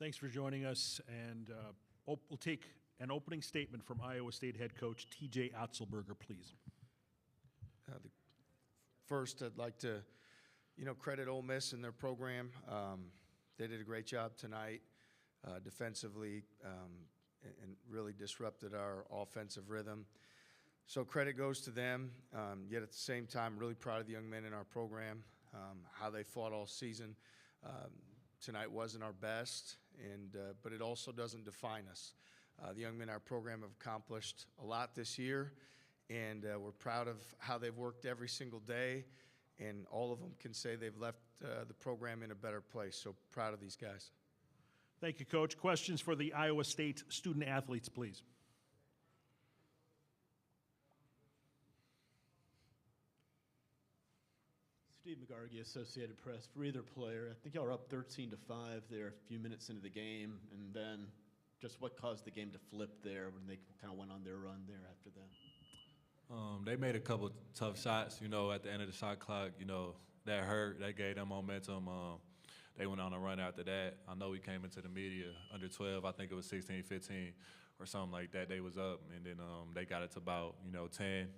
Thanks for joining us, and we'll take an opening statement from Iowa State head coach TJ Otzelberger, please. First, I'd like to, credit Ole Miss and their program. They did a great job tonight defensively and really disrupted our offensive rhythm. So credit goes to them. Yet at the same time, really proud of the young men in our program, how they fought all season. Tonight wasn't our best, but it also doesn't define us. The young men in our program have accomplished a lot this year, and we're proud of how they've worked every single day, and all of them can say they've left the program in a better place. So proud of these guys. Thank you, Coach. Questions for the Iowa State student athletes, please. Steve McGargy, Associated Press. For either player, I think y'all were up 13-5 there a few minutes into the game, and then just what caused the game to flip there when they kind of went on their run there after that? They made a couple tough shots, at the end of the shot clock, that hurt, that gave them momentum. They went on a run after that. I know we came into the media under 12, I think it was 16-15 or something like that. They was up, and then they got it to about, 10,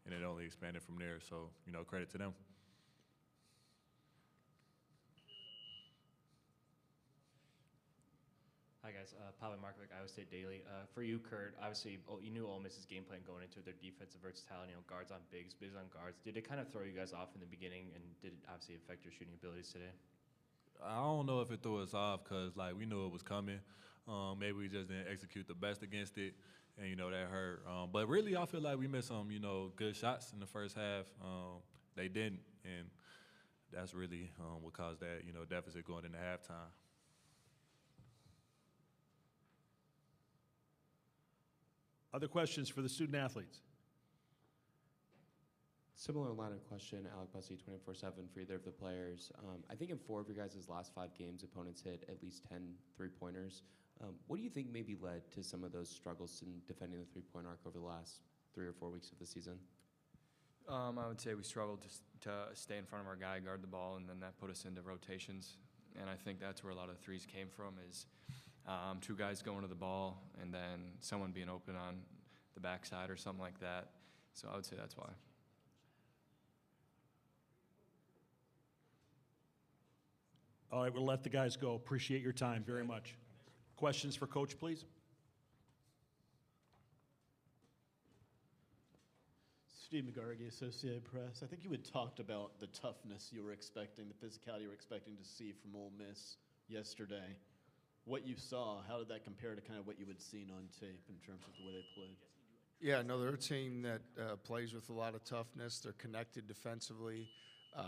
and it only expanded from there. So, credit to them. Hi guys, Pavel Markovic, Iowa State Daily. For you, Kurt, obviously you knew Ole Miss's game plan going into their defensive versatility, guards on bigs on guards. Did it kind of throw you guys off in the beginning, and did it obviously affect your shooting abilities today? I don't know if it threw us off because, we knew it was coming. Maybe we just didn't execute the best against it, and, that hurt. But really, I feel like we missed some, good shots in the first half. They didn't, and that's really what caused that, deficit going into halftime. Other questions for the student athletes? Similar line of question, Alec Bussey, 24/7 for either of the players. I think in 4 of your guys' last 5 games, opponents hit at least 10 three-pointers. What do you think maybe led to some of those struggles in defending the three-point arc over the last 3 or 4 weeks of the season? I would say we struggled to stay in front of our guy, guard the ball, and then that put us into rotations. And I think that's where a lot of threes came from is 2 guys going to the ball and then someone being open on the backside or something like that. So I would say that's why. All right, we'll let the guys go. Appreciate your time very much. Questions for Coach, please? Steve McGargy, Associated Press. I think you had talked about the toughness you were expecting, the physicality you were expecting to see from Ole Miss yesterday. What you saw, how did that compare to kind of what you had seen on tape in terms of the way they played? Yeah, no, they're a team that plays with a lot of toughness. They're connected defensively.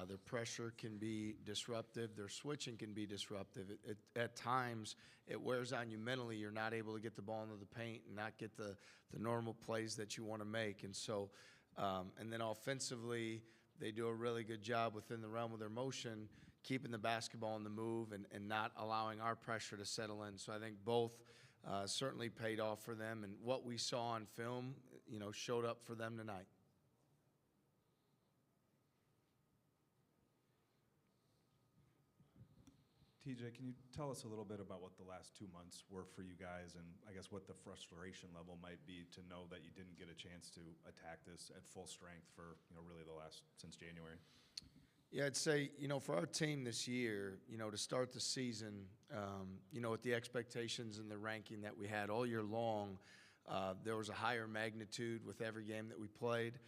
Their pressure can be disruptive. Their switching can be disruptive. At times, it wears on you mentally. You're not able to get the ball into the paint and not get the normal plays that you want to make. And so, and then offensively, they do a really good job within the realm of their motion, keeping the basketball on the move and not allowing our pressure to settle in. So I think both certainly paid off for them. And what we saw on film, showed up for them tonight. TJ, can you tell us a little bit about what the last 2 months were for you guys, and I guess what the frustration level might be to know that you didn't get a chance to attack this at full strength for really since January? Yeah, I'd say, for our team this year, to start the season, with the expectations and the ranking that we had all year long, there was a higher magnitude with every game that we played.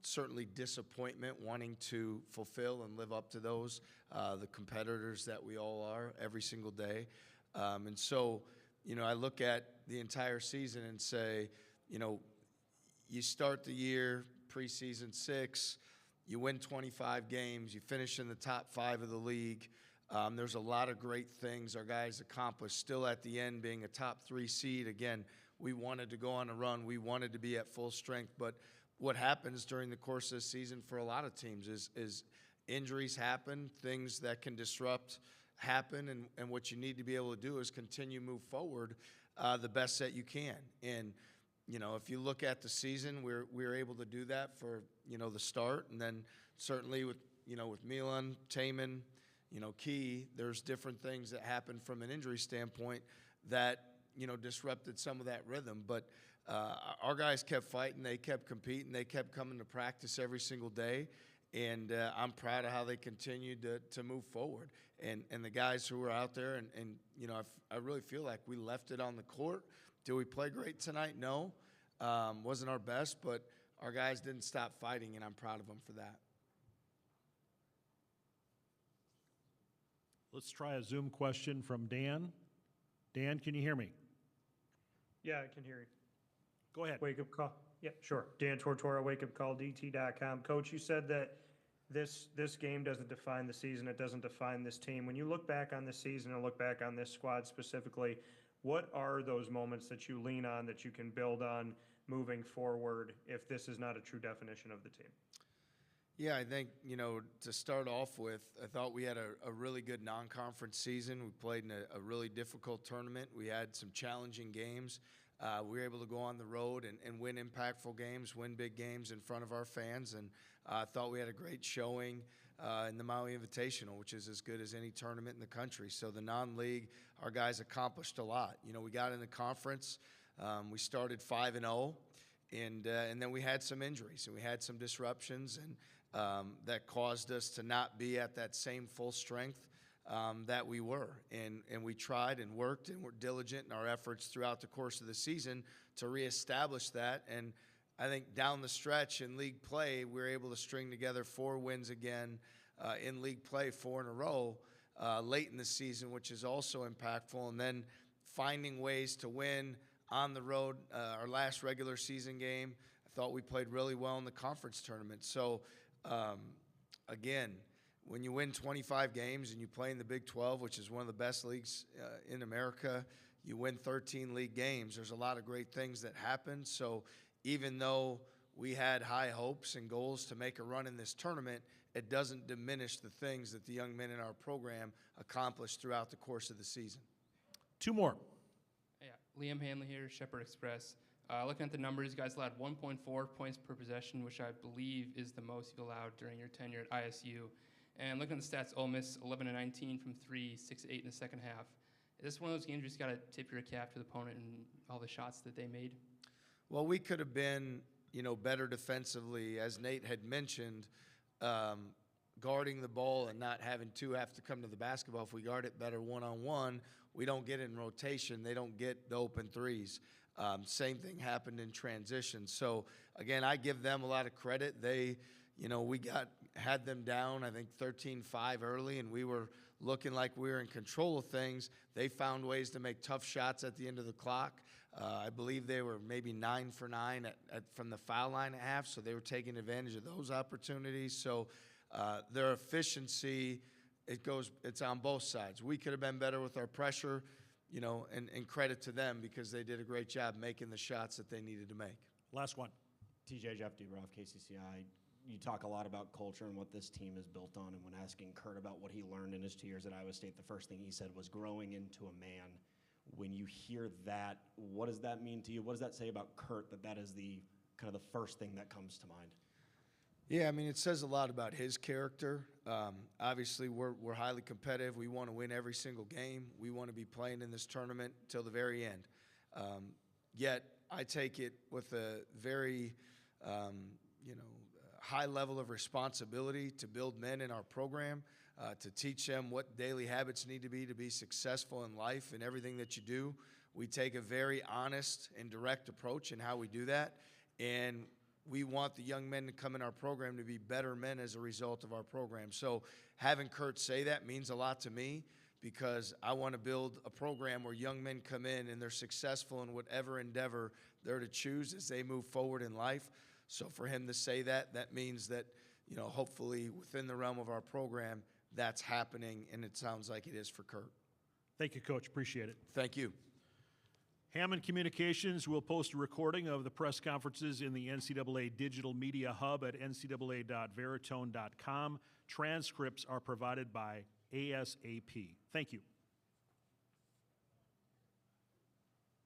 Certainly disappointment, wanting to fulfill and live up to those, the competitors that we all are every single day. And so, I look at the entire season and say, you start the year, preseason 6, you win 25 games, you finish in the top 5 of the league. There's a lot of great things our guys accomplished. Still at the end being a top 3 seed. Again, we wanted to go on a run. We wanted to be at full strength. But what happens during the course of the season for a lot of teams is injuries happen, things that can disrupt happen, and what you need to be able to do is continue to move forward the best that you can. And if you look at the season, we're able to do that for the start, and then certainly with Milan, Taman, key. There's different things that happened from an injury standpoint that, disrupted some of that rhythm. But our guys kept fighting. They kept competing. They kept coming to practice every single day. And I'm proud of how they continued to move forward. And the guys who were out there, I really feel like we left it on the court. Did we play great tonight? No. Wasn't our best, but our guys didn't stop fighting, and I'm proud of them for that. Let's try a Zoom question from Dan. Dan, can you hear me? Yeah, I can hear you. Go ahead. Wake up call. Yeah, sure. Dan Tortora, wakeupcalldt.com. Coach, you said that this game doesn't define the season. It doesn't define this team. When you look back on this season and look back on this squad specifically, what are those moments that you lean on that you can build on moving forward if this is not a true definition of the team? Yeah, I think, to start off with, I thought we had a really good non-conference season. We played in a really difficult tournament. We had some challenging games. We were able to go on the road and win impactful games, win big games in front of our fans. And I thought we had a great showing in the Maui Invitational, which is as good as any tournament in the country. So the non-league, our guys accomplished a lot. We got in the conference. We started 5-0, and then we had some injuries and we had some disruptions, and that caused us to not be at that same full strength that we were. And we tried and worked and were diligent in our efforts throughout the course of the season to reestablish that. And I think down the stretch in league play, we were able to string together 4 wins again in league play, 4 in a row late in the season, which is also impactful. And then finding ways to win on the road. Our last regular season game, I thought we played really well in the conference tournament. So, again, when you win 25 games and you play in the Big 12, which is one of the best leagues in America, you win 13 league games. There's a lot of great things that happen. So even though we had high hopes and goals to make a run in this tournament, it doesn't diminish the things that the young men in our program accomplished throughout the course of the season. 2 more. Yeah, Liam Hanley here, Shepherd Express. Looking at the numbers, you guys allowed 1.4 points per possession, which I believe is the most you've allowed during your tenure at ISU. And looking at the stats, Ole Miss 11-19 from 3, 6-8 in the second half. Is this one of those games where you just got to tip your cap to the opponent and all the shots that they made? Well, we could have been, better defensively, as Nate had mentioned, guarding the ball and not having 2 have to come to the basketball. If we guard it better one-on-one, we don't get in rotation. They don't get the open threes. Same thing happened in transition. So, again, I give them a lot of credit. They, we had them down, I think, 13-5 early, and we were looking like we were in control of things. They found ways to make tough shots at the end of the clock. I believe they were maybe 9 for 9 from the foul line at half, so they were taking advantage of those opportunities. So their efficiency, it's on both sides. We could have been better with our pressure, and credit to them because they did a great job making the shots that they needed to make. Last one. TJ Jeff Dubroff, KCCI. You talk a lot about culture and what this team is built on, and when asking Kurt about what he learned in his 2 years at Iowa State, the first thing he said was growing into a man. When you hear that, what does that mean to you? What does that say about Kurt, that is the kind of the first thing that comes to mind? Yeah, I mean, it says a lot about his character. Obviously, we're highly competitive. We want to win every single game. We want to be playing in this tournament till the very end. Yet, I take it with a very, high level of responsibility to build men in our program, to teach them what daily habits need to be successful in life and everything that you do. We take a very honest and direct approach in how we do that, and we want the young men to come in our program to be better men as a result of our program. So having Kurt say that means a lot to me because I want to build a program where young men come in and they're successful in whatever endeavor they're to choose as they move forward in life. So for him to say that, that means that, hopefully within the realm of our program, that's happening, and it sounds like it is for Kurt. Thank you, Coach. Appreciate it. Thank you. Hammond Communications will post a recording of the press conferences in the NCAA Digital Media Hub at ncaa.veritone.com. Transcripts are provided by ASAP. Thank you.